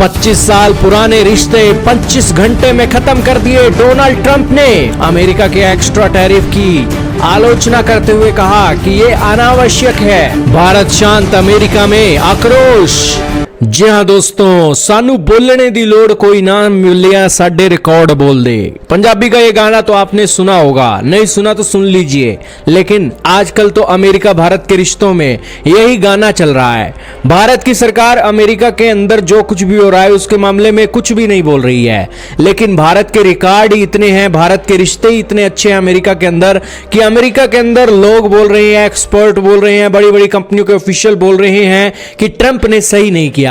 25 साल पुराने रिश्ते 25 घंटे में खत्म कर दिए डोनाल्ड ट्रंप ने। अमेरिका के एक्स्ट्रा टैरिफ की आलोचना करते हुए कहा कि ये अनावश्यक है। भारत शांत, अमेरिका में आक्रोश। जी हाँ दोस्तों, सानू बोलने दी लोड़ कोई ना मिलिया साडे रिकॉर्ड बोल दे। पंजाबी का ये गाना तो आपने सुना होगा, नहीं सुना तो सुन लीजिए। लेकिन आजकल तो अमेरिका भारत के रिश्तों में यही गाना चल रहा है। भारत की सरकार अमेरिका के अंदर जो कुछ भी हो रहा है उसके मामले में कुछ भी नहीं बोल रही है। लेकिन भारत के रिकॉर्ड ही इतने हैं, भारत के रिश्ते ही इतने अच्छे हैं अमेरिका के अंदर कि अमेरिका के अंदर लोग बोल रहे हैं, एक्सपर्ट बोल रहे हैं, बड़ी बड़ी कंपनियों के ऑफिशियल बोल रहे हैं कि ट्रंप ने सही नहीं किया।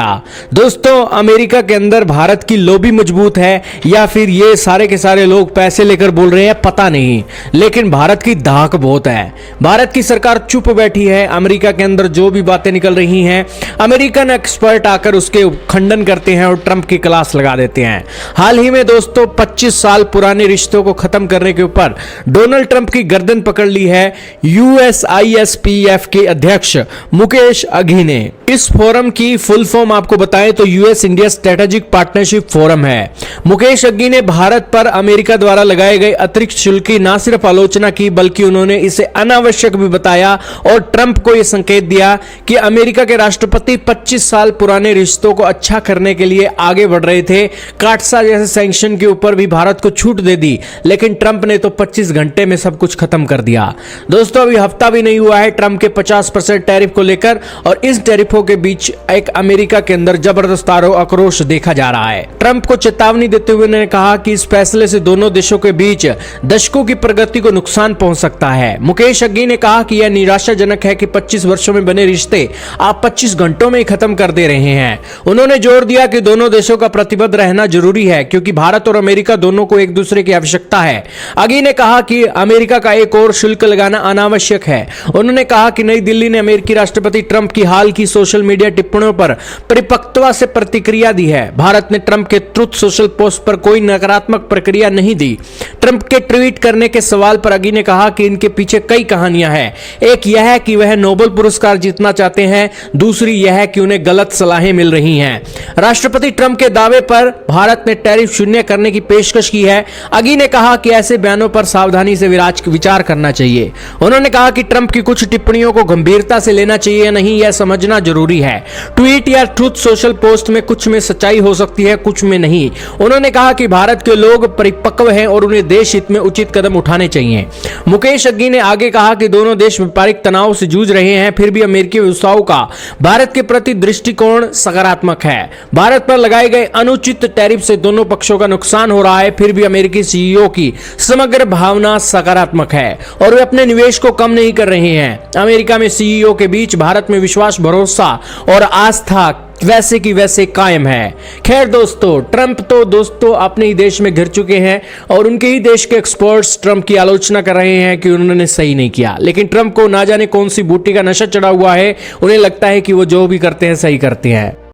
दोस्तों, अमेरिका के अंदर भारत की लॉबी मजबूत है या फिर ये सारे के सारे लोग पैसे लेकर बोल रहे हैं, पता नहीं। लेकिन भारत की धाक बहुत है। भारत की सरकार चुप बैठी है। अमेरिका के अंदर जो भी बातें निकल रही हैं, अमेरिकन एक्सपर्ट आकर उसके खंडन करते हैं और ट्रंप की क्लास लगा देते हैं। हाल ही में दोस्तों 25 साल पुराने रिश्तों को खत्म करने के ऊपर डोनाल्ड ट्रंप की गर्दन पकड़ ली है यूएसआईएसपीएफ के अध्यक्ष मुकेश अघी ने। इस फोरम की फुल फॉर्म आपको बताएं तो US India strategic partnership forum है। मुकेश अघी ने भारत पर अमेरिका द्वारा लगाए गए अतिरिक्त शुल्क की न सिर्फ आलोचना की बल्कि उन्होंने इसे अनावश्यक भी बताया और ट्रंप को यह संकेत दिया कि अमेरिका के राष्ट्रपति 25 साल पुराने रिश्तों को अच्छा करने के लिए आगे बढ़ रहे थे। काटसा जैसे सैंक्शन के ऊपर भी भारत को छूट दे दी, लेकिन ट्रंप ने तो 25 घंटे में सब कुछ खत्म कर दिया। दोस्तों, अभी हफ्ता भी नहीं हुआ है ट्रंप के 50% टैरिफ को लेकर और इस टैरिफों के बीच एक अमेरिका के अंदर जबरदस्त आक्रोश देखा जा रहा है। ट्रंप को चेतावनी देते हुए उन्होंने कहा कि इस फैसले से दोनों देशों के बीच दशकों की प्रगति को नुकसान पहुंच सकता है। मुकेश अघी ने कहा कि यह निराशाजनक है कि 25 वर्षों में बने रिश्ते आप 25 घंटों में ही खत्म कर दे रहे हैं। उन्होंने जोर दिया कि दोनों देशों का प्रतिबद्ध रहना जरूरी है क्योंकि भारत और अमेरिका दोनों को एक दूसरे की आवश्यकता है। अघी ने कहा कि अमेरिका का एक और शुल्क लगाना अनावश्यक है। उन्होंने कहा कि नई दिल्ली ने अमेरिकी राष्ट्रपति ट्रंप की हाल की सोशल मीडिया टिप्पणियों पर परिपक्वता से प्रतिक्रिया दी है। भारत ने ट्रंप के ट्रुथ सोशल पोस्ट पर कोई नकारात्मक प्रतिक्रिया नहीं दी। ट्रंप के ट्वीट करने के सवाल पर अघी ने कहा कि इनके पीछे कई कहानियां हैं। एक यह है कि वह नोबेल पुरस्कार जीतना चाहते हैं, दूसरी यह है कि उन्हें गलत सलाहें मिल रही हैं। राष्ट्रपति ट्रंप के दावे पर भारत ने टैरिफ शून्य करने की पेशकश की है। अघी ने कहा कि ऐसे बयानों पर सावधानी से विचार करना चाहिए। उन्होंने कहा कि ट्रंप की कुछ टिप्पणियों को गंभीरता से लेना चाहिए या नहीं, यह समझना जरूरी है। ट्वीट या ट्रुथ सोशल पोस्ट में कुछ में सच्चाई हो सकती है, कुछ में नहीं। उन्होंने कहा कि भारत के लोग परिपक्व हैं और उन्हें देश हित में उचित कदम उठाने चाहिए। मुकेश अघी ने आगे कहा कि दोनों देश व्यापारिक तनाव से जूझ रहे हैं, फिर भी अमेरिकी व्यवसायों का भारत के प्रति दृष्टिकोण सकारात्मक है। भारत पर लगाए गए अनुचित टैरिफ से दोनों पक्षों का नुकसान हो रहा है, फिर भी अमेरिकी सीईओ की समग्र भावना सकारात्मक है और वे अपने निवेश को कम नहीं कर रहे हैं। अमेरिका में सीईओ के बीच भारत में विश्वास, भरोसा और आस्था वैसे की वैसे कायम है। खैर दोस्तों, ट्रंप तो दोस्तों अपने ही देश में घिर चुके हैं और उनके ही देश के एक्सपर्ट्स ट्रंप की आलोचना कर रहे हैं कि उन्होंने सही नहीं किया। लेकिन ट्रंप को ना जाने कौन सी बूटी का नशा चढ़ा हुआ है, उन्हें लगता है कि वो जो भी करते हैं सही करते हैं।